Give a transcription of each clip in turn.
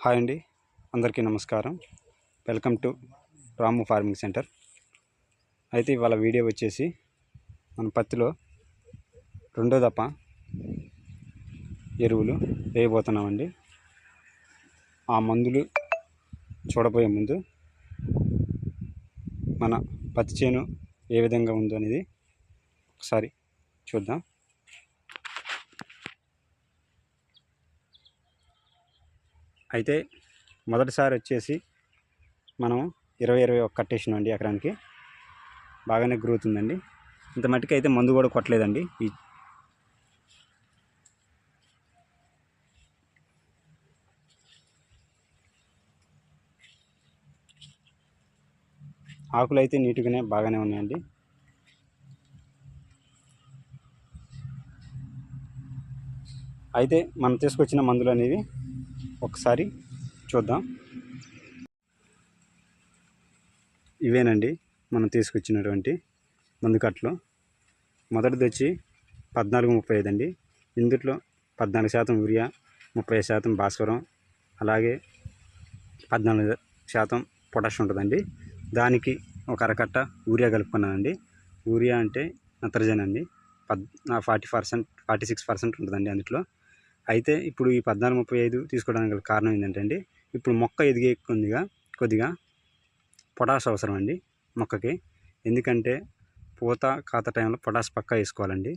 Hi అండి, అందరికీ నమస్కారం. Welcome to Ramu farming centre. అయితే ఇవాళ వీడియో వచ్చేసి మన పత్తిలో రెండో దఫా ఎరువులు వేయబోతున్నామండి. ఆ మందులు చూడబోయే ముందు మన పత్తి చేను ఏ విధంగా ఉందో అనేది ఒకసారి చూద్దాం. అయితే మొదటిసారి వచ్చేసి మనం 20-21 కట్టేసినామండి. ఎకరానికి బాగానే గ్రోత్ ఉందండి. ఇంత మట్టికి అయితే మందు కూడా కొట్టలేదండి. ఈ ఆకులు అయితే నీట్గానే బాగానే ఉన్నాయండి. అయితే మనం తీసుకొచ్చిన మందులు అనేవి ఒకసారి చూద్దాం. ఇవేనండి మనం తీసుకొచ్చినటువంటి మందు కట్టలు. మొదటిది వచ్చి 14-35 అండి. ఇందులో 14% యూరియా, 30% భాస్వరం, అలాగే 14% పొటాష్ ఉంటుందండి. దానికి ఒక అరకట్ట యూరియా కలుపుకున్నానండి. యూరియా అంటే నత్రజని అండి. 46% ఉంటుందండి అందులో. అయితే ఇప్పుడు ఈ 14-35 తీసుకోవడానికి గల కారణం ఏంటంటే అండి, ఇప్పుడు మొక్క ఎదిగే కొద్దిగా పొటాష్ అవసరం అండి మొక్కకి. ఎందుకంటే పూత కాత టైంలో పొటాష్ పక్కా వేసుకోవాలండి.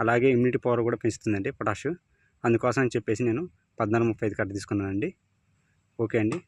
అలాగే ఇమ్యూనిటీ పవర్ కూడా పెంచుతుందండి పొటాష్. అందుకోసం అని చెప్పేసి నేను 14-35 కట్ట తీసుకున్నానండి. ఓకే అండి,